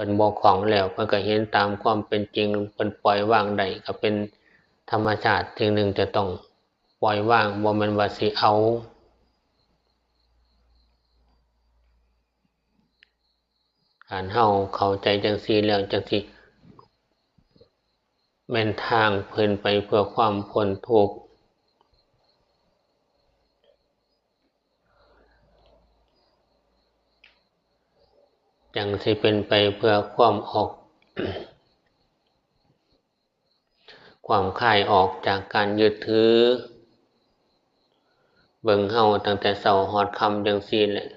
พิ่นบ่ของแล้วเพิ่นก็เห็นตามความเป็นจริงเพิ่นปล่อยวางได้ก็เป็นธรรมชาติสิ่งหนึ่งจะต้องปล่อยวางบ่แม่นว่าสิเอาการเฮาเข้าใจจังซี่แล้วจังสิแม่นทางเพิ่นไปเพื่อความพ้นทุกข์จังสิเป็นไปเพื่อความออก ความคลายออกจากการยึดถือเบิ่งเฮาตั้งแต่เช้าฮอดค่ำจังซี่แหละ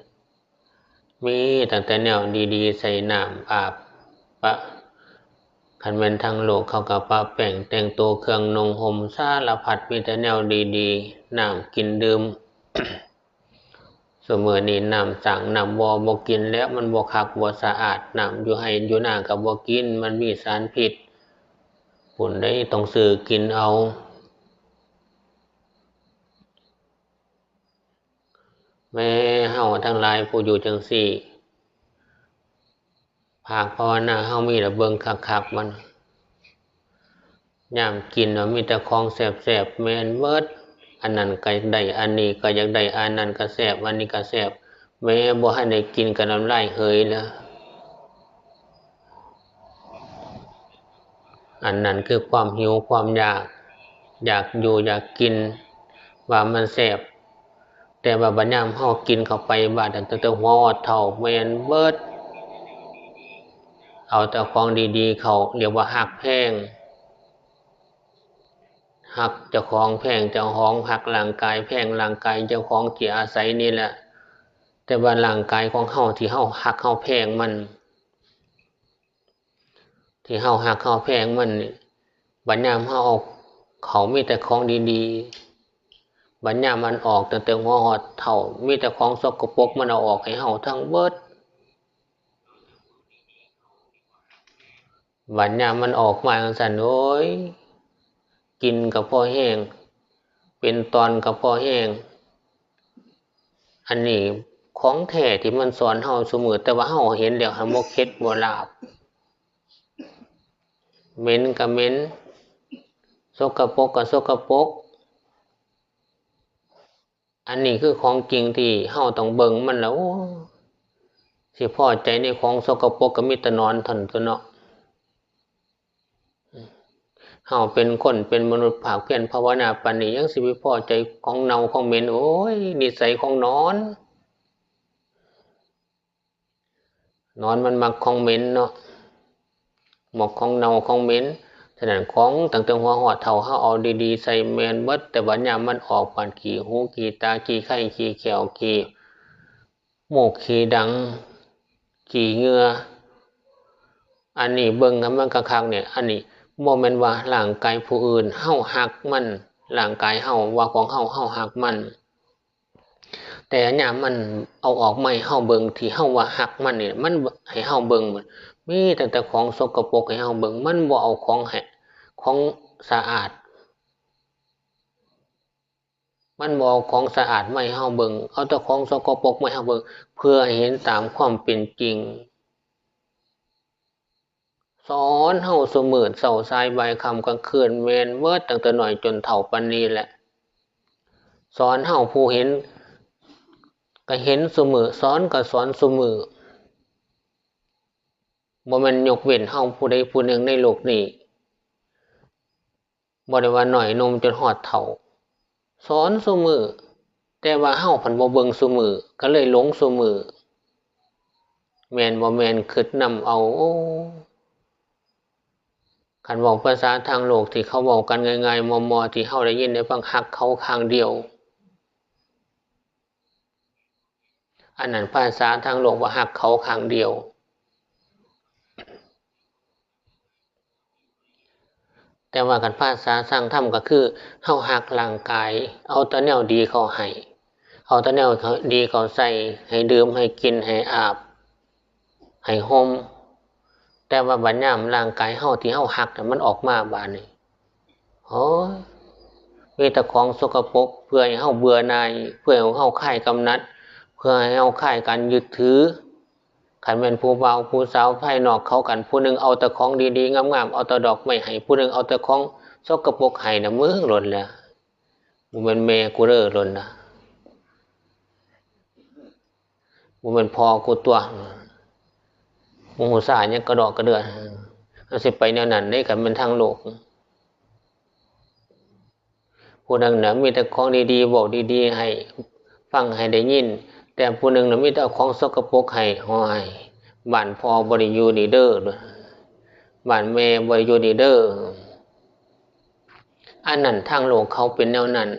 มีตั้งแต่แนวดีๆใส่น้ำอาบปะคันแม่นทางโลกเขาก็ปะแป้งแต่งตัวเครื่องนุ่งห่มสารพัดมีแต่แนวดีๆน้ำกินดื่ม ซุมื้อนี้น้ำสร้างน้ำบ่กินแล้วมันบ่คักบ่สะอาดน้ำอยู่ไร่อยู่นาก็บ่กินมันมีสารพิษพู้นใดต้องซื้อกินเอาแม้เฮาทั้งหลายผู้อยู่จังซี่ภาคภาวนาเฮามีแต่เบิ่งคักๆมันยามกินมีแต่ของแซ่บๆแม่นเบิดอันนั้นก็ได้อันนี้ก็อยากได้อันนั้นก็แซ่บอันนี้ก็แซ่บแม้บ่ทันได้กินก็น้ำลายเหยแล้วอันนั้นคือความหิวความอยากอยู่อยากกินว่ามันแซ่บแต่ว่าบัดยามเฮากินเข้าไปบาดนั้นตั้งแต่หัวฮอดเท้าแม่นเบิดเอาแต่ของดีๆเข้าเรียกว่าฮักแพงฮักเจ้าของแพงเจ้าของฮักร่างกายแพงร่างกายเจ้าของที่อาศัยนี่แหละแต่ว่าร่างกายของเฮาที่เฮาฮักเฮาแพงมันที่เฮาฮักเฮาแพงมันบัดยามเฮาเอาเขามีแต่ของดีๆบัดยามมันออกตั้งแต่หัวฮอดเท้ามีแต่ของสกปรกมันเอาออกให้เฮาทั้งเบิดบัดยามมันออกมาจังซั่นโอ๊ยกินก็พอแห้งเป็นตอนก็พอแห้งอันนี้ของแท้ที่มันสอนเฮาซุมื้อแต่ว่าเฮาเห็นแล้วหั้นบ่เข็ดบ่ลาบเหม็นก็เหม็นสกปรกก็สกปรกอันนี้คือของจริงที่เฮาต้องเบิ่งมันแล้วสิพอใจในของสกปรกก็มีแต่นอนเท่านั้นตัวเนาะเฮาเป็นคนเป็นมนุษย์ภาคเพียรภาวนาปานนี้ยังสิไปพอใจของเน่าของเหม็นโอ๊ยนิสัยของนอนมันมักของเหม็นเนาะมักของเน่าของเหม็นฉะนั้นของตั้งแต่หัวฮอดเท้าเฮาเอาดีๆใส่แม่นเบิดแต่บัดยามมันออกปานขี้หูขี้ตาขี้ไข้ขี้แก้วขี้มูกขี้ดังขี้เหงื่ออันนี้เบิ่งให้มันคักๆเนี่ยอันนี้บ่แม่นว่าร่างกายผู้อื่นเฮารักมันร่างกายเฮาว่าของเฮารักมันแต่ยามมันเอาออกมาให้เฮาเบิ่งที่เฮาว่ารักมันนี่มันให้เฮาเบิ่งมีตั้งแต่ของสกปรกให้เฮาเบิ่งมันบ่เอาของสะอาดมันบ่เอาของสะอาดมาให้เฮาเบิ่งเอาแต่ของสกปรกมาให้เฮาเบิ่งเพื่อให้เห็นตามความเป็นจริงสอนเฮาซุมื้อเช้าสายบ่ายค่ำกลางคืนแม่นเบิดตั้งแต่น้อยจนเฒ่าปานนี้แหละสอนเฮาผู้เห็นก็เห็นซุมื้อสอนก็สอนซุมื้อบ่แม่นยกเว้นเฮาผู้ใดผู้หนึ่งในโลกนี้บ่ได้ว่าน้อยหนุ่มจนฮอดเฒ่าสอนซุมื้อแต่ว่าเฮาพันบ่เบิ่งซุมื้อก็เลยหลงซุมื้อแม่นบ่แม่นคิดนำเอาโอ้คันเว้าภาษาทางโลกที่เขาเว้ากันง่ายๆม่อๆที่เฮาได้ยินได้ฟังรักเขาข้างเดียวอันนั้นภาษาทางโลกว่ารักเขาข้างเดียวแต่ว่าคันภาษาทางธรรมก็คือเฮารักร่างกายเอาแต่แนวดีเข้าให้เอาแต่แนวดีเข้าใส่ให้ดื่มให้กินให้อาบให้ห่มแต่ว่าบัดยามร่างกายเฮาที่เฮารักน่ะมันออกมาบาดนี้โอ้ยมีแต่ของสกปรกเพื่อให้เฮาเบื่อหน่ายเพื่อให้เฮาคลายกำหนัดเพื่อให้เฮาคลายการยึดถือ ขันแม่นผู้บ่าวผู้สาวภายนอกเขากันผู้หนึ่งเอาแต่ของดีๆงามๆเอาแต่ดอกไม้ให้ผู้หนึ่งเอาแต่ของสกปรกให้นะมือหล่นแล้วบ่แม่นแม่กูเด้อหล่นนะบ่แม่นพ่อกูตัวโมโหสาเนี่ยกระดอกกระเดือเอาสิไปแนวนั้นได้กันเป็นทางโลกผู้นึงน่ะมีแต่ของดีๆบอกดีๆให้ฟังให้ได้ยินแต่ผู้นึงน่ะมีแต่ของสกปรกให้ห้อยบ้านพ่อบ่ได้อยู่นี่เด้อบ้านแม่บ่ได้อยู่นี่เด้ออันนั้นทางโลกเขาเป็นแนวนั้น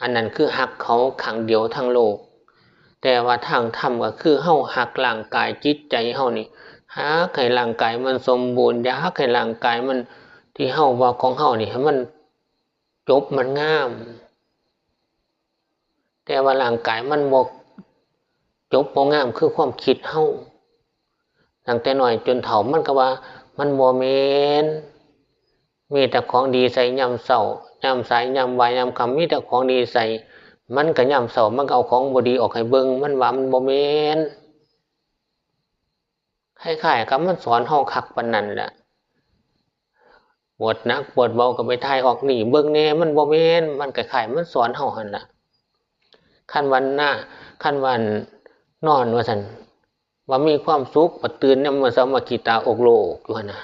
อันนั้นคือหักเขาขังเดียวทางโลกแต่ว่าทางธรรมก็คือเฮาหักร่างกายจิตใจเฮานี่หักให้ร่างกายมันสมบูรณ์อย่าหักให้ร่างกายมันที่เฮาว่าของเฮานี่ให้มันจบมันงามแต่ว่าร่างกายมันบ่จบบ่งามคือความคิดเฮาตั้งแต่น้อยจนเฒ่ามันก็ว่ามันบ่แม่นมีแต่ของดีใส่ยามเช้ายามสายยามบ่ายยามค่ำมีแต่ของดีใส่มันก็ยามเช้ามันก็เอาของบ่ดีออกให้เบิ่งมันว่ามันบ่แม่นคล้ายๆกับมันสอนเฮาคักปานนั้นแหละบทนักบทเบาก็ไปทายออกนี่เบิ่งแน่มันบ่แม่นมันคล้ายๆมันสอนเฮาหั่นล่ะคันวันหน้าคันวันนอนว่าซั่นว่ามีความสุขพอตื่นนำมาสมากิตาอกโลกอยู่หั่นน่ะ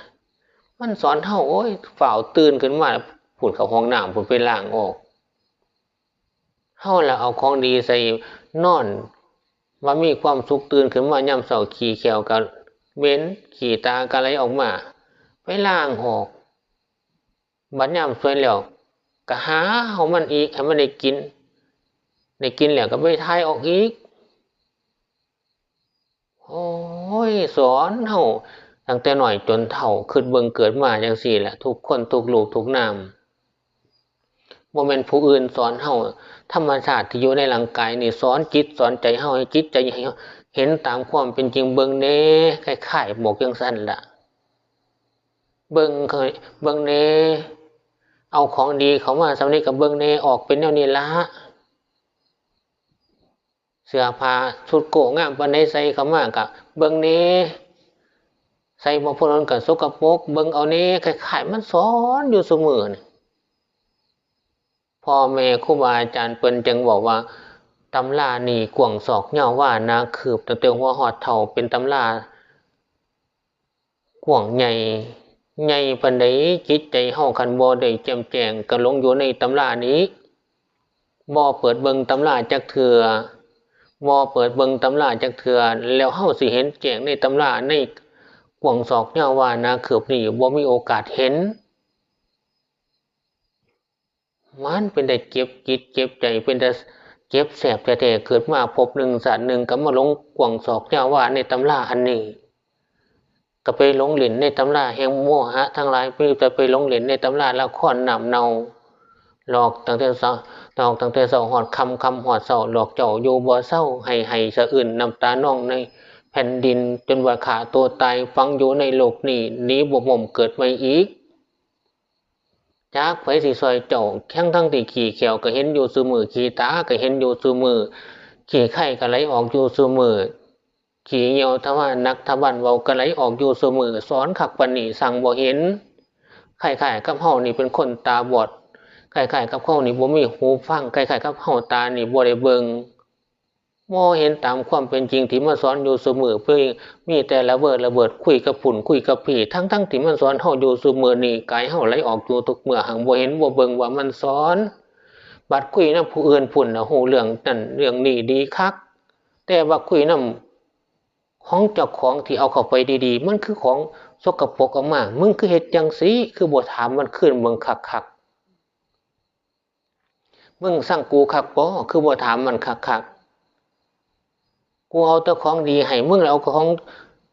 มันสอนเฮาโอ้ยฝ่าวตื่นขึ้นมาพูดเข้าห้องน้ำพูดไปล้างออกเฮาล่ะเอาของดีใส่นอนว่ามีความสุขตื่นขึ้นมายามเช้าขี้แขวก็เหม็นขี้ตาก็ไหลออกมาไปล้างออกบัดยามสวยแล้วก็หาเอามันอีกให้มันได้กินแล้วก็ไปทายออกอีกโอ้ยสอนเฮาตั้งแต่น้อยจนเฒ่าคิดเบิ่งเกิดมาจังซี่แหละทุกคนทุกลูกทุกนามบ่แม่นผู้อื่นสอนเฮาธรรมชาติที่อยู่ในร่างกายนี่สอนจิตสอนใจเฮาให้จิตใจให้เห็นตามความเป็นจริงเบิ่งแหน่คล้ายๆบอกจังซั่นล่ะเบิ่งเคยเบิ่งแหน่เอาของดีเข้ามาสำนี้ก็เบิ่งแหน่ออกเป็นแนวนี้ล่ะเสื้อผ้าชุดโกงามปานใดใส่เข้ามาก็เบิ่งแหน่ใส่บ่พอนั้นก็สกปรกเบิ่งเอาแหน่คล้ายๆมันสอนอยู่ซุมื้อนี่พ่อแม่ครูบาอาจารย์เพิ่นจึงบอกว่าตำรานี่กว้างศอกยาวว่านาคืบตั้งแต่หัวฮอดเฒ่าเป็นตำรากว้างใหญ่ปานใดจิตใจเฮาคันบ่ได้แจ่มแจ้งก็หลงอยู่ในตำรานี้บ่เปิดเบิ่งตำราจักเทื่อแล้วเฮาสิเห็นแจ้งในตำราในกว้างศอกยาวว่านาคืบนี่บ่มีโอกาสเห็นมันเป็นได้เก็บจิตเก็บใจเป็นแต่เจ็บแสบแท้ๆเกิดมาพบหนึ่งศาสตร์หนึ่งก็มาหลงกวางศอกยาวว่าในตำราอันนี้ก็ไปหลงหลินในตำราแห่งโมหะทั้งหลายไปหลงหลินในตำราละครนำเนาหลอกตั้งแต่เสาหอดคำหอดเสาหลอกเจ้าอยู่บ่เศร้าให้สะอื่นน้ำตาน้องในแผ่นดินจนว่าขาตัวตายฟังอยู่ในโลกนี้นี้บ่ม่มเกิดไม่อีกจากไผสิซอยเจ้าทั้งที่ขี้แขวก็เห็นอยู่ซุมื้อขี้ตาก็เห็นอยู่ซุมื้อขี้ไข้ก็ไหลออกอยู่ซุมื้อขี้เหี่ยวทว่านักทบันเว้าก็ไหลออกอยู่ซุมื้อสอนคักปานนี้สั่งบ่เห็นคล้ายๆกับเฮานี่เป็นคนตาบอดคล้ายๆกับเฮานี่บ่มีหูฟังคล้ายๆกับเฮาตานี่บ่ได้เบิ่งบ่เห็นตามความเป็นจริงที่มันสอนอยู่ซุมื้อเพิ่นมีแต่ระเบิดคุยกับฝุ่นคุยกับผีทั้งที่มันสอนเฮาอยู่ซุมื้อนี้กายเฮาไหลออกอยู่ทุกเมื่อหังบ่เห็นบ่เบิ่งว่ามันสอนบัดคุยนำผู้อื่นพุ่นน่ะฮู้เรื่องนั้นเรื่องนี้ดีคักแต่ว่าคุยนำของเจ้าของที่เอาเข้าไปดีๆมันคือของสกปรกออกมามึงคือเฮ็ดจังซี่คือบ่ถามมันคืนเบิ่งคักๆมึงสั่งกูคักบ่คือบ่ถามมันคักๆกูเอาแต่ของดีให้มึงแล้วเอาของ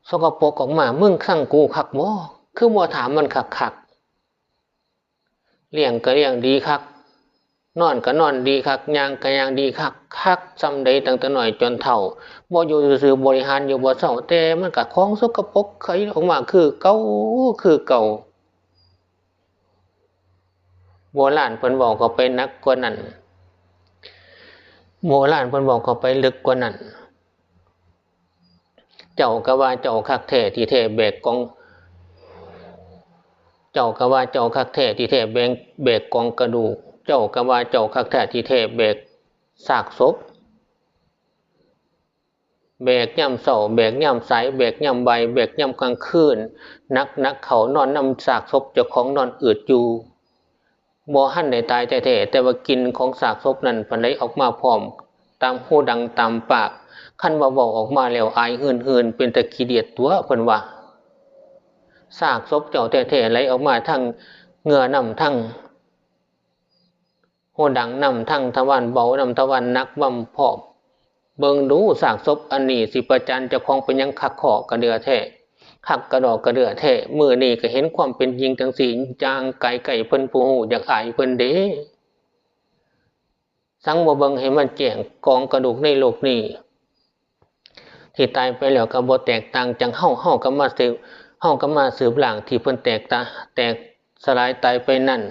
สกปรกออกมามึงสั่งกูคักบ่คือบ่ถามมันคักๆเลี้ยงก็เลี้ยงดีคักนอนก็นอนดีคักย่างก็ย่างดีคักซำใดตั้งแต่น้อยจนเฒ่าบ่อยู่ซื่อๆบริหารอยู่บ่เซาแต่มันก็ของสกปรกไขออกมาคือเก่าโบราณเพิ่นเว้าเข้าไปหนักกว่านั้นโบราณเพิ่นบอกเข้าไปลึกกว่านั้น เจ้าก็ว่าเจ้าคักแท้ที่แท้แบกกองเจ้าก็ว่าเจ้าคักแท้ที่แท้แบกกองกระดูกเจ้าก็ว่าเจ้าคักแท้ที่แท้แบกซากศพแบกย่ำเสาแบกย่ำสายแบกย่ำใบแบกย่ำกลางคืนนักเขานอนนำซากศพเจ้าของนอนอืดอยู่บ่หันได้ตายแท้ๆแต่ว่ากินของซากศพนั้นพันได้ออกมาพร้อมตามหูดังตามปากคันว่าเว้าออกมาแล้วอายหืนเป็นตะขี้เดียดตัวเพิ่นว่าซากศพเจ้าแท้ๆไหลออกมาทั้งเหงื่อนำทั้งหูดังนำทั้งทวารเบานำทวารหนักบำพร้อมเบิ่งดูซากศพอันนี้สิประจันเจ้าของเป็นหยังคักข้อกระเดือแท้คักกระดอกกระเดือแท้มื้อนี้ก็เห็นความเป็นจริงจังซี่จางไก่เพิ่นผู้ฮู้อยากอายเพิ่นเด้สังบ่เบิ่งให้มันแจ้งกองกระดูกในโลกนี้ที่ตายไปแล้วก็บ่แตกต่างจากเฮาก็มาสืบหลังที่เพิ่นแตกสลายตายไปนั่น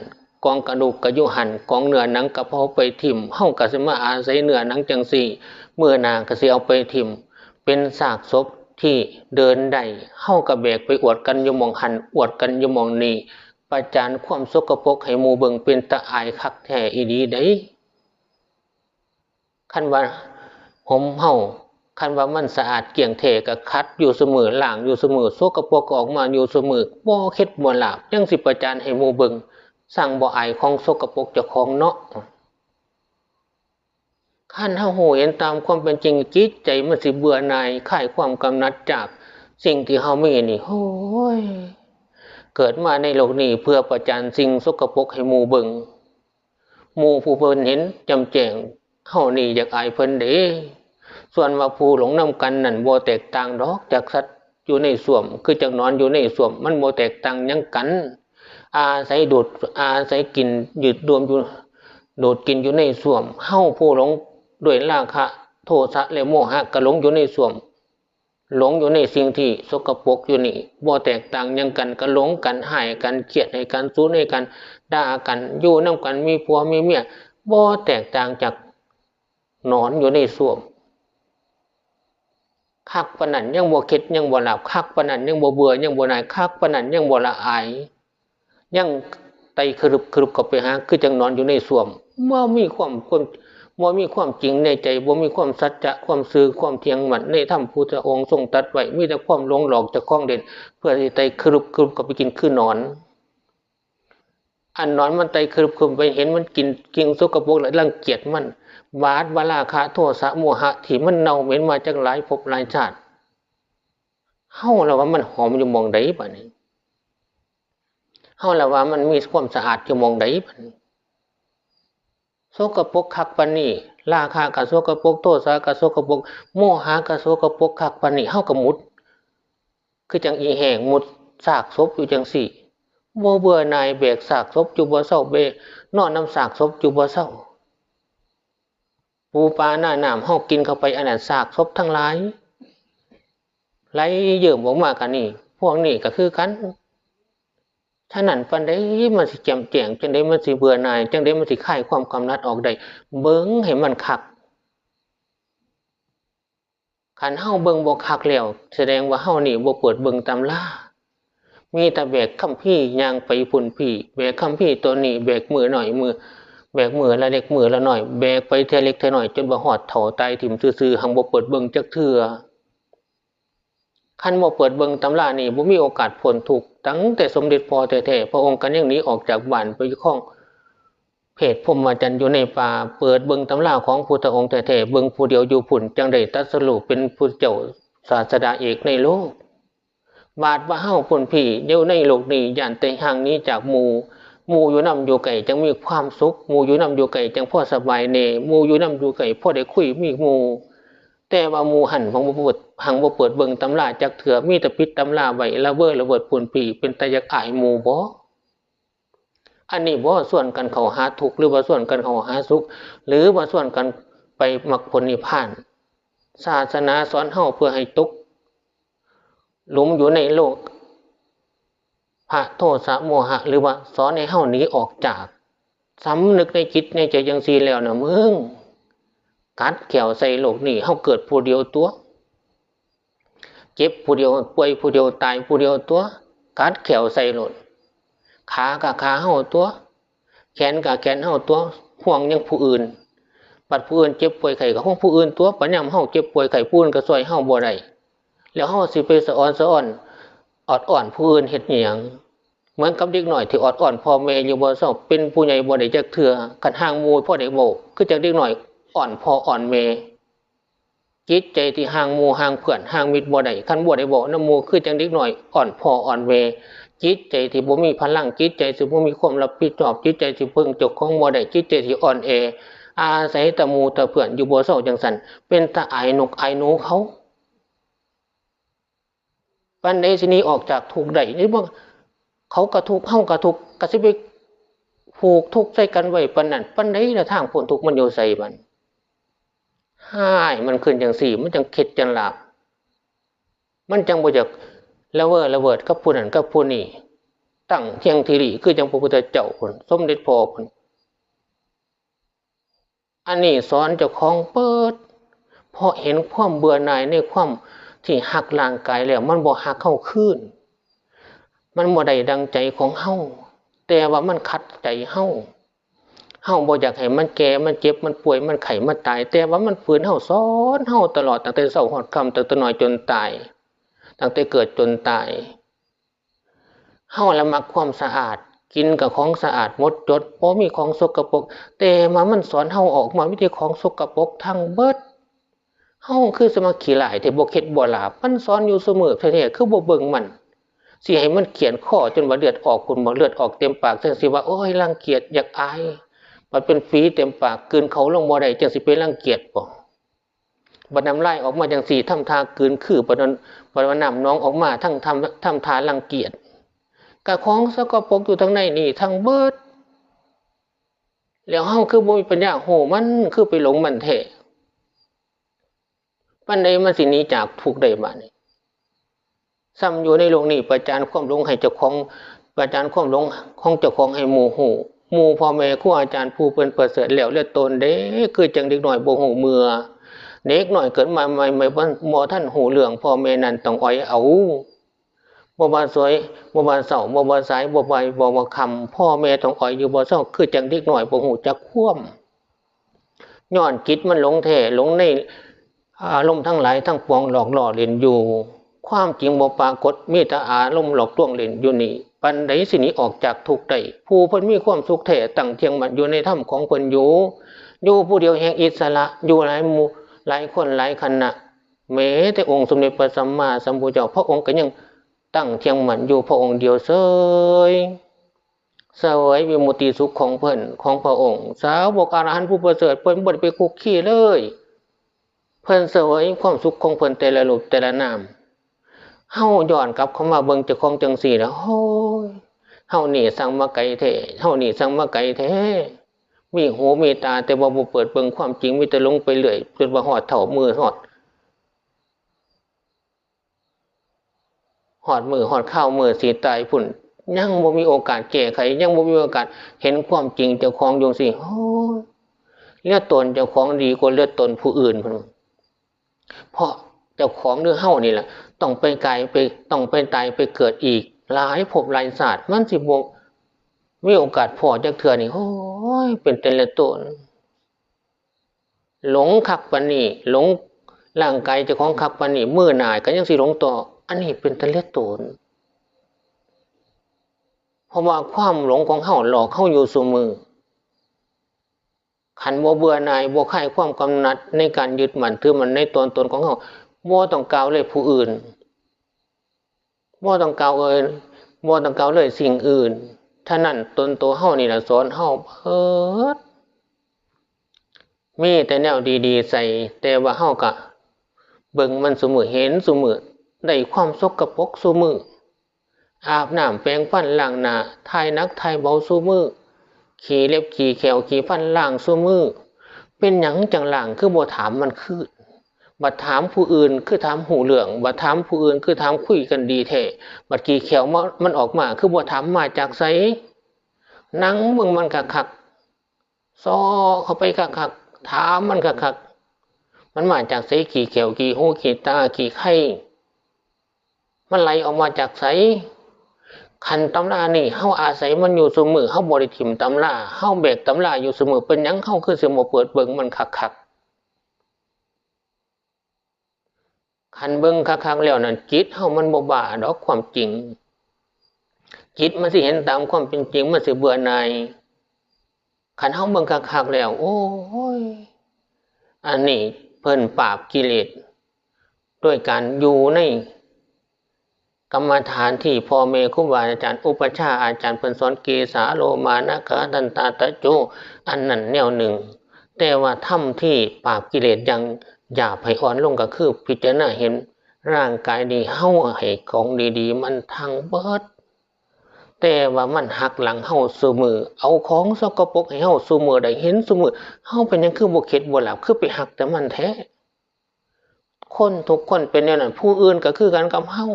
กองกระดูกก็อยู่หั่นกองเนื้อหนังก็เผาไปทิ่มเฮาก็สิมาอาศัยเนื้อหนังจังซี่มื้อหน้าก็สิเอาไปทิ่มเป็นซากศพที่เดินได้เฮาก็แบกไปอวดกันอยู่หม้องหั่นอวดกันอยู่หม้องนี้ประจานความสกปรกให้หมู่เบิ่งเป็นตาอายคักแท้อีหลีเด้คันว่าเฮาคันว่ามันสะอาดเกลี่ยงแท้ก็คัดอยู่เสมอล้างอยู่เสมอสกปรกก็ออกมาอยู่เสมอบ่เค็ดบ่ลาบจังสิประจานให้หมู่เบิ่งสั่งบ่อายของสกปรกเจ้าของเนาะคันเฮาฮู้เห็นตามความเป็นจริงจิตใจมันสิเบื่อหน่ายคลายความกำหนัดจากสิ่งที่เฮามีนี่โอ้ยเกิดมาในโลกนี้เพื่อประจานสิ่งสกปรกให้หมู่เบิ่งหมู่ผู้เพิ่นเห็นจำแจ้งเฮานี่อยากอายเพิ่นเด้ส่วนว่าผู้หลงนำกันนั่นบ่แตกต่างดอกจากสัตว์อยู่ในส้วมคือจักนอนอยู่ในส้วมมันบ่แตกต่างหยังกันอาศัยกินยืดรวมอยู่โดดกินอยู่ในส้วมเฮาผู้หลงด้วยราคะโทสะและโมหะก็หลงอยู่ในส้วมหลงอยู่ในสิ่งที่สกปรกอยู่นี่บ่แตกต่างหยังกันก็หลงกันหายกันเครียดให้กันสูญให้กันด่ากันอยู่นำกันมีผัวมีเมียบ่แตกต่างจากนอนอยู่ในส้วมคักปานนั้นยังบ่คิดยังบ่หลับคักปานนั้นยังบ่เบื่อยังบ่หน่ายคักปานนั้นยังบ่ละอายยังไตครึบเข้าไปหาคือจังนอนอยู่ในส้วมบ่มีความจริงในใจบ่มีความสัจจะความซื่อความเที่ยงมั่นในธรรมพุทธองค์ทรงตรัสไว้มีแต่ความหลงหลอกเจ้าของเด่นเพื่อที่ไตครึบเข้าไปกินคือนอนอันนอนมันไตครึบไปเห็นมันกินสกปรกแล้วรังเกียจมันวาดวราคะโทสะโมหะที่มันเน่าเหม็นมาจากหลายภพหลายชาติเฮาแล้วว่ามันหอมอยู่หม้องใดบัดนี้เฮาแล้วว่ามันมีความสะอาดอยู่หม้องใดบัดนี้สกปรกคักปานนี้ราคะก็สกปรกโทสะก็สกปรกโมหะก็สกปรกคักปานนี้เฮาก็มุดคือจังอีแห้งมุดซากศพอยู่จังซี่บ่เบื่อหน่ายแบกซากศพอยู่บ่เซาเบนอนนำซากศพอยู่บ่เซาปูปลาหน้าน้ำเฮากินเข้าไปอันนั้นซากศพทั้งหลายไหลเยิ่มออกมากันนี่พวกนี้ก็คือกันฉะนั้นปานใดมันสิแจ่มแจ้งจังได๋มันสิเบื่อหน่ายจังได๋มันสิคลายความกำหนัดออกได้เบิ่งให้มันคักคันเฮาเบิ่งบ่คักแล้วแสดงว่าเฮานี่บ่เปิดเบิ่งตำรามีแต่แบกคัมภีร์ย่างไปพุ่นพี่แบกคัมภีร์ตัวนี้แบกมือหน่อยมือแบกมือละเล็กมือละน้อยแบกไปเท่าเล็กเท่าน้อยจนบ่ฮอดเฒ่าตายถิ่มซื่อๆหังบ่เปิดเบิ่งจักเทื่อคันบ่เปิดเบิ่งตำรานี่บ่มีโอกาสพ้นทุกข์ตั้งแต่สมเด็จพ่อแท้ๆพระองค์ก็ยังหนีออกจากบ้านไปอยู่ข้องเพศพรหมจรรย์อยู่ในป่าเปิดเบิ่งตำราของพุทธองค์แท้ๆเบิ่งผู้เดียวอยู่พุ่นจังได้ตรัสรู้เป็นพุทธเจ้าศาสดาเอกในโลกบาดว่าเฮาพุ่นพี่เดี๋ยวในโลกนี้ย่านแต่ห่างนี้จากหมู่อยู่นำอยู่ไกลจังมีความสุขหมู่อยู่นำอยู่ไกลจังพอสบายแน่หมู่อยู่นำอยู่ไกลพอได้คุยมีหมู่แต่ว่าหมู่หันของบ่เปิดเบิ่งตำราจักเถื่อมีแต่ปิดตำราไว้ละเว้อละเวิดพุ่นพี่เป็นตาอยากอายหมู่บ่อันนี้บ่ส่วนกันเข้าหาทุกข์หรือว่าส่วนกันเข้าหาสุขหรือว่าส่วนกันไปมรรคผลนิพพานศาสนาสอนเฮาเพื่อให้ตกหลุมอยู่ในโลกพระโทสะโมหะหรือว่าสอนให้เฮาหนีออกจากสำนึกในจิตในใจจังซี่แล้วนะมึงกัดแขวใส่โลกนี้เฮาเกิดผู้เดียวตัว เจ็บผู้เดียวป่วยผู้เดียวตายผู้เดียวตัวกัดแขวใส่หล่นขากับขาเห่าตัวแขนกับแขนเห่าตัวห่วงยังผู้อื่นปัดผู้อื่นเจ็บป่วยไข้กับห้องผู้อื่นตัวปัญญามเห่าเจ็บป่วยไข้ผู้อื่นก็ซอยเห่าบ่ได้แล้วเห่าสิไปสะอ่อนออดอ่อนผู้อื่นเฮ็ดหยังเหมือนกับเด็กหน่อยที่ออดอ่อนพ่อแม่อยู่บ่เศร้าเป็นผู้ใหญ่บ่ได้จักเทื่อกันห่างหมู่พ่อได้บ่คือจักเด็กหน่อยอ่อนพ่ออ่อนแม่จิตใจที่ห่างหมู่ห่างเพื่อนห่างมิตรบ่ได้คันบ่ได้บ่นำหมู่คือจังเด็กหน่อยอ่อนพ่ออ่อนแม่จิตใจที่บ่มีพลังจิตใจสิบ่มีความรับผิดชอบจิตใจสิเพิ่งเจ้าของบ่ได้จิตใจที่อ่อนแออาศัยแต่หมู่แต่เพื่อนอยู่บ่เศร้าจังซั่นเป็นตาอายนกอายหนูเขาปานใดสิหนีออกจากทุกข์ได้นี่บ่เขากระทุกข์เฮากระทุกข์ก็สิไปผูกทุกข์ใส่กันไว้ปานนั้นปานใดล่ะทางพ้นทุกข์มันอยู่ไสบัดห้ายมันขึ้นจังซี่มันจังเข็ดจังหลาบมันจังบ่อยากละเวิดกับผู้นั้นกับผู้นี้ตั้งเที่ยงทีรีคือจังพระพุทธเจ้าพุ่นสมเด็จพ่อพุ่นอันนี้สอนเจ้าของเปิดเพราะเห็นความเบื่อหน่ายในความที่หักร่างกายแล้วมันบ่หักเข้าคืนมันบ่ได้ดังใจของเฮาแต่ว่ามันขัดใจเฮาบ่อยากให้มันแก่มันเจ็บมันป่วยมันไข้มันตายแต่ว่ามันฝืนเฮาสอนเฮาตลอดตั้งแต่เช้าฮอดค่ำตั้งแต่น้อยจนตายตั้งแต่เกิดจนตายเฮาละมักความสะอาดกินกับของสะอาดหมดจดบ่มีของสกปรกแต่มันสอนเฮาออกมามีแต่ของสกปรกทั้งเบิดเฮาคือสมาขี้หลายที่บ่เข็ดบ่หลาบมันสอนอยู่เสมอแท้ๆคือบ่เบิ่งมันสิให้มันเขียนข้อจนว่าเลือดออกคุณบ่เลือดออกเต็มปากจังสิว่าโอ้ยรังเกียจอยากอายมันเป็นฝีเต็มปากกลืนเขาลงบ่ได้จังสิไปรังเกียจบ่บัดน้ำลายออกมาจังสี่ทำทากลืนคือบัดน้ำน้องออกมาทั้งทำทารังเกียจกะของสกปรกอยู่ทั้งในนี่ทั้งเบิดแล้วเฮาคือบ่มีปัญญาโหมันคือไปหลงมันแท้ปานใดมันสิหนีจากทุกข์ได้บัดนี้ซ้ำอยู่ในโลกนี้ประจานความหลงให้เจ้าของประจานความหลงของเจ้าของให้หมู่ฮู้หมู่พ่อแม่ครูอาจารย์ผู้เพิ่นประเสริฐแล้วเลือดตนเด้คือจังเด็กน้อยบ่ฮู้เมื่อเด็กน้อยเกิดมาใหม่บ่ทันหูเรื่องพ่อแม่นั่นต้องอ้อยเอาบ่ว่าสวยบ่ว่าเศร้าบ่ว่าสายบ่ว่าคำพ่อแม่ต้องอ้อยอยู่บ่เศร้าคือจังเด็กน้อยบ่ฮู้จักความย้อนจิตมันหลงแท้หลงในอารมณ์ทั้งหลายทั้งปวงหลอกล่อเล่นอยู่ความจริงบ่ปรากฏมีแต่อารมณ์หลอกลวงเล่นอยู่นี่ปันใดสิหนีออกจากทุกข์ได้ผู้เพิ่นมีความสุขแท้ตั้งเที่ยงมั่นอยู่ในธรรมของเพิ่นอยู่ผู้เดียวแห่งอิสระอยู่หลายหมู่หลายคนหลายคณะแม้แต่องค์สมเด็จพระสัมมาสัมพุทธเจ้าพระองค์ก็ยังตั้งเที่ยงมั่นอยู่พระองค์เดียวเสวยวิมุตติสุขของเพิ่นของพระองค์สาวกอรหันต์ผู้ประเสริฐเพิ่นบ่ได้ไปคุกคีเลยเพิ่นเสวยความสุขของเพิ่นแต่ละรูปแต่ละนามเฮาย้อนกลับเข้ามาเบิ่งเจ้าของจังซี่แล้วโอ้ยเฮานี่สั่งมาไกลแท้เฮานี่สั่งมาไกลแท้มีหูมีตาแต่ว่าบ่เปิดเบิ่งความจริงมีแต่ลงไปเรื่อยจนว่าฮอดเฒ่ามือฮอดมือฮอดข้าวมือสิตายพุ่นยังบ่มีโอกาสแก้ไขยังบ่มีโอกาสเห็นความจริงเจ้าของอยู่สิโอ้ยเลือดตนเจ้าของดีกว่าเลือดตนผู้อื่นพุ่นเพราะเจ้าของหรือเฮานี่แหละต้องไปไกลไปต้องไปตายไปเกิดอีกหลายภพหลายชาติมันสิบ่มีโอกาสพอจักเทื่อนี่โอ้ยเป็นแต่ละตนหลงคักปานนี้หลงร่างกายเจ้าของคักปานนี้มื้อหน้าก็ยังสิหลงต่ออันนี้เป็นแต่ละตนเพราะว่าความหลงของเฮาหลอกเฮาอยู่ซุมื้อขันบ่เบื่อหน่ายบ่คลายความกำหนัดในการยึดมั่นถือมันในตนของเฮาบ่ต้องกล่าวเลยผู้อื่นบ่ต้องกล่าวบ่ต้องกล่าวเลยสิ่งอื่นฉะนั้นตนตัวเฮานี่ล่ะสอนเฮาเบิดมีแต่แนวดีๆใส่แต่ว่าเฮาก็เบิ่งมันซุมื้อเห็นซุมื้อได้ความสกปรกซุมื้ออาบน้ำแปรงฟันล้างหน้าถ่ายหนักถ่ายเบาซุมื้อขี้เล็บขี้แขวขี้ฟันล้างซุมื้อเป็นหยังจังล้างคือบ่ถามมันคือบัดถามผู้อื่นคือถามหูเรื่องบัดถามผู้อื่นคือถามคุยกันดีแท้บัดขี้แขวมันออกมาคือบ่ถามมาจากไสนั่งเบิ่งมันคักๆซ้อเข้าไปคักๆถามมันคักๆมันมาจากไสขี้แขวขี้หูขี้ตาขี้ไข้ มันไหลออกมาจากไสคันตำรานี่เฮาอาศัยมันอยู่เสมอเฮาบ่ได้ถิ่มตำราเฮาแบกตำราอยู่เสมอเป็นหยังเฮาคือสิบ่เปิดเบิ่งมันคักๆคันเบิ่งคักๆแล้วนั่นจิตเฮามันบ่บ้าดอกความจริงจิตมันสิเห็นตามความเป็นจริงมันสิเบื่อหน่ายคันเฮาเบิ่งคักๆแล้วโอ้ยอันนี้เพิ่นปราบกิเลสด้วยการอยู่ในกรรมฐานที่พ่อแม่ครูบาอาจารย์อุปชาอาจารย์เพิ่นสอนเกสาโลมานะกะตันตาตะโจอันนั้นแนวหนึ่งแต่ว่าธรรมที่ปราบกิเลสยังหยาบให้อ่อนลงก็คือพิจารณาเห็นร่างกายนี้เฮาให้ของดีๆมันทั้งเบิดแต่ว่ามันหักหลังเฮาซุมื้อเอาของสกปรกให้เฮาซุมื้อได้เห็นซุมื้อเฮาเป็นหยังคือบ่เข็ดบ่หลับคือไปหักแต่มันแท้คนทุกคนเป็นแนวนั้นผู้อื่นก็คือกันกับเฮา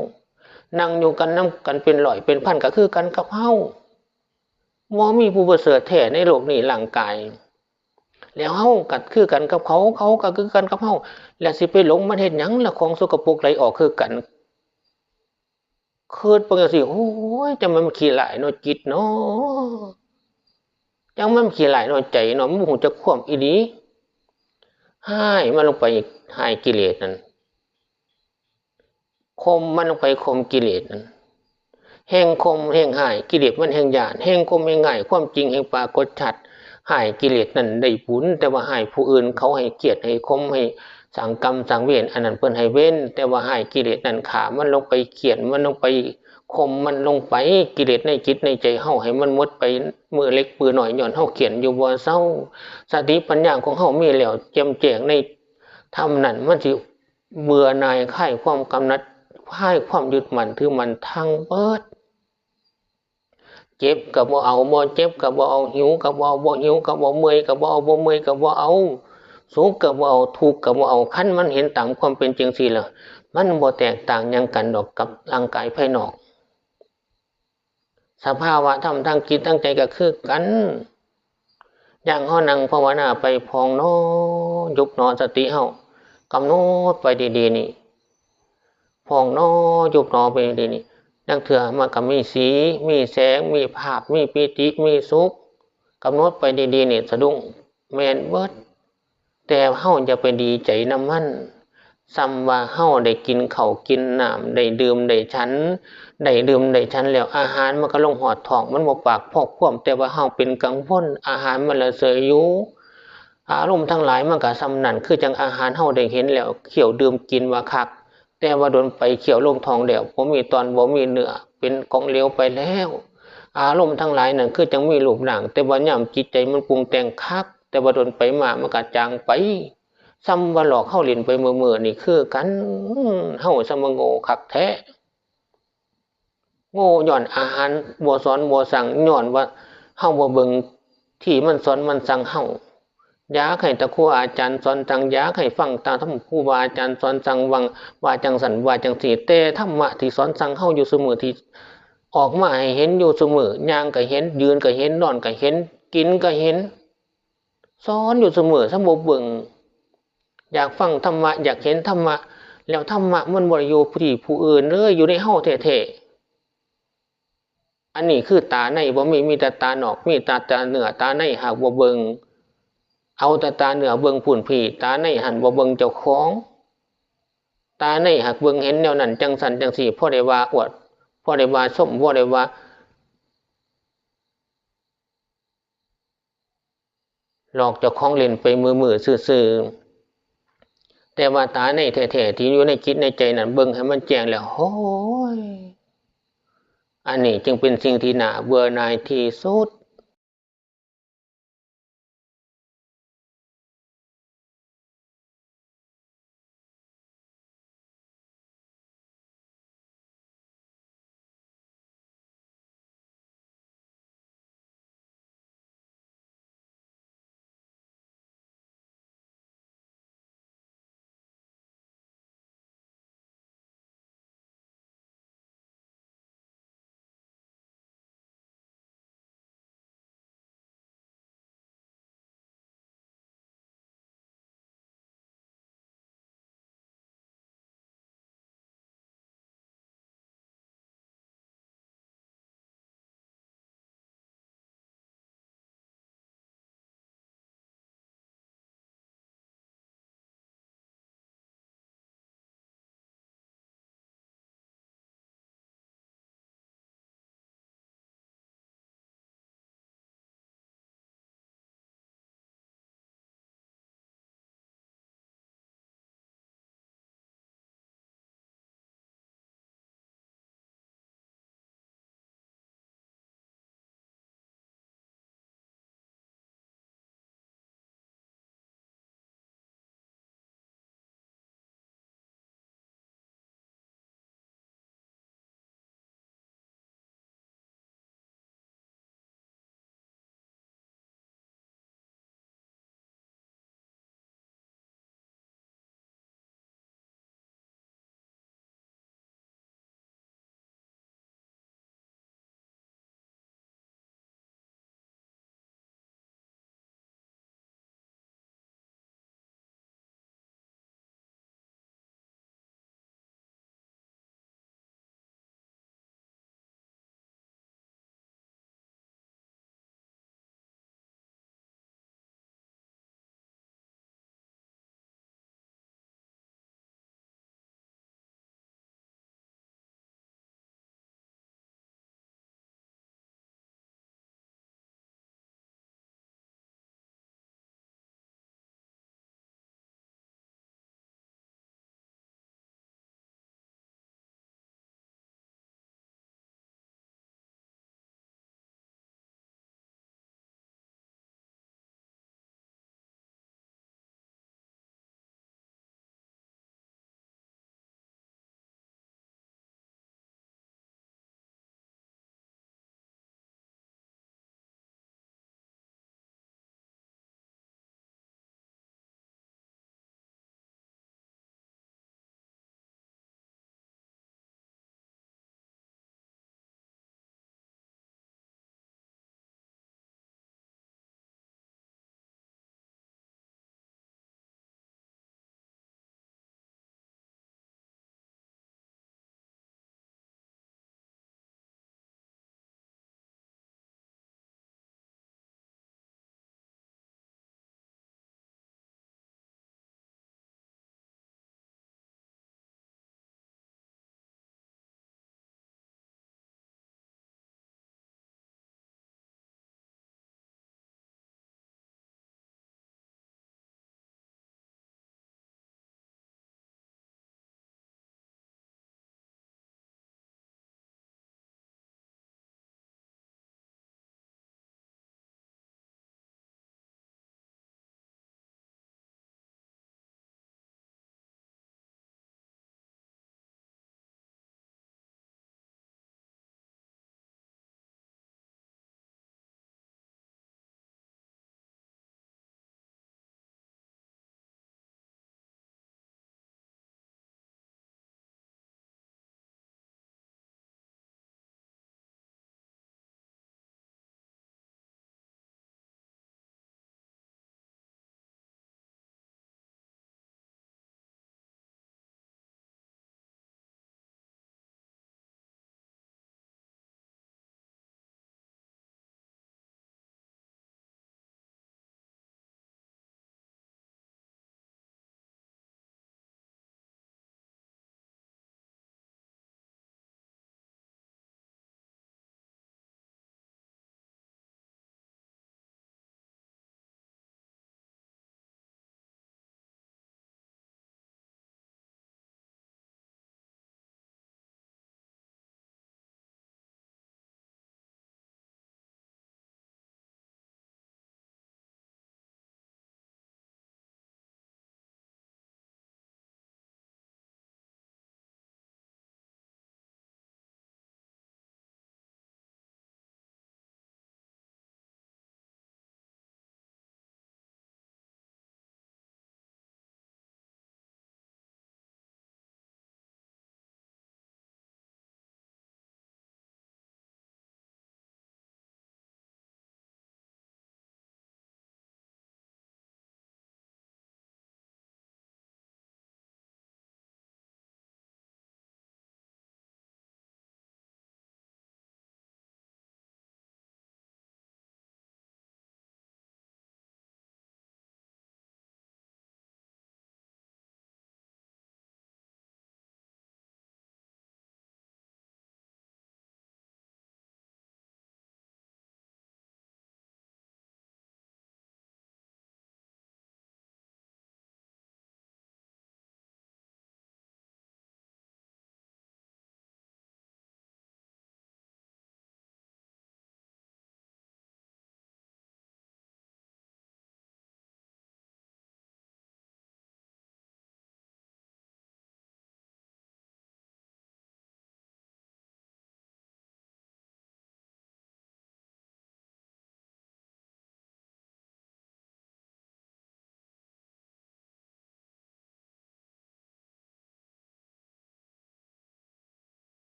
นั่งอยู่กันนำกันเป็นร้อยเป็นพันก็คือกันกับเฮาบ่มีผู้ประเสริฐแท้ในโลกนี้ร่างกายแล้วเฮาก็คือกันกับเขาเขาก็คือกันกับเฮาแล้วสิไปหลงมันเฮ็ดหยังล่ะของสกปรกไหลออกคือกันคิดเบิ่งจังซี่โอ้ยจังมันขี้หลายเนาะจิตเนาะจังมันขี้หลายเนาะใจเนาะมันบ่ฮู้จักความอีหลีหายมันลงไปหายกิเลสนั่นคมมันลงไปข่มกิเลสนั่นแห่งคมแห่งหายกิเลสมันแห่งญาณแห่งคมแห่งง่ายความจริงแห่งปรากฏชัดหายกิเลสนั่นได้ผลแต่ว่าหายผู้อื่นเขาให้เกียรติให้คมให้สังกรรมสังเวรอันนั้นเพิ่นให้เว้นแต่ว่าหายกิเลสนั่นขามันลงไปเขียนมันลงไปคมมันลงไปกิเลสในจิตในใจเฮาให้มันหมดไปมือเล็กมือน้อยย้อนเฮาเขียนอยู่บ่เซาสติปัญญาของเฮามีแล้วแจ่มแจ้งในธรรมนั้นมันสิเบื่อหน่ายคลายความกำหนัดคลายความยึดมั่นถือมั่นทั้งเบิดเจ็บก็บ่เอาบ่เจ็บก็บ่เอาหิวก็บ่เอาบ่หิวก็บ่เมื่อยก็บ่เอาบ่เมื่อยก็บ่เอาสุขก็บ่เอาทุกข์ก็บ่เอาคันมันเห็นตามความเป็นจริงสิล่ะมันบ่แตกต่างหยังกันดอกกับร่างกายภายนอกสภาวะธรรมทางจิตทางใจก็คือกันอย่างเฮานั่งภาวนาไปพองเนาะยุบเนาะสติเฮากำหนดไปดีๆนี่พองเนาะยุบเนาะไปดีๆนี่นังเถื่อมันก็มีสีมีแสงมีภาพมีปิติมีสุขกำหนดไปดีๆนี่สะดุ้งแม่นเบิดแต่เฮาจะไปดีใจนำมันซ้ำว่าเฮาได้กินข้าวกินน้ำได้ดื่มได้ฉันได้ดื่มได้ฉันแล้วอาหารมันก็ลงหอดท้องมันบ่ปากพอกความแต่ว่าเฮาเป็นกังวลอาหารมันละเสยอยู่อารมณ์ทั้งหลายมันก็ซ้ำนั่นคือจังอาหารเฮาได้เห็นแล้วเคี่ยวดื่มกินว่าคักแต่ว่าโดนไปเคี่ยวลงท้องแล้วบ่มีตอนบ่มีเนื้อเป็นของเหลวไปแล้วอารมณ์ทั้งหลายนั่นคือจังมีรูปร่างแต่ว่ายามจิตใจมันปรุงแต่งคักแต่ว่าโดนไปมามันก็จางไปซ้ำว่าหลอกเฮาเล่นไปมื้อๆนี่คือกันเฮาซ้ำโง่คักแท้โง่ย้อนอาหารบ่สอนบ่สั่งย้อนว่าเฮาบ่เบิ่งที่มันสอนมันสั่งเฮาอยากให้ตะครูอาจารย์สอนสั่งอยากให้ฟังตามธรรมครูบาอาจารย์สอนสั่งวังว่าจังสันว่าจังสีแต่ธรรมะที่สอนสั่งเฮาอยู่เสมอที่ออกมาให้เห็นอยู่เสมอย่างก็เห็นยืนก็เห็นนอนก็เห็นกินก็เห็นสอนอยู่เสมอซะบ่เบิ่งอยากฟังธรรมะอยากเห็นธรรมะแล้วธรรมะมันบ่ได้อยู่ที่ผู้อื่นเลยอยู่ในเฮาแท้ๆอันนี้คือตาในบ่มีแต่ตานอกมีตาเหนือตาในหากบ่เบิ่งเอาแต่ตาเหนือเบิ่งผุ่นผีตาในหันบ่เบิ่งเจ้าของตาในหักเบิ่งเห็นแนวนั้นจังสันจังสี่พ่อได้ว่าอวดพ่อได้ว่าส้มพ่อได้ว่าหลอกเจ้าของเล่นไปมือซื่อๆแต่ว่าตาในแท้ๆที่อยู่ในจิตในใจนั้นเบิ่งให้มันแจ้งแล้วโอ้ยอันนี้จึงเป็นสิ่งที่น่าเบื่อหน่ายที่สุด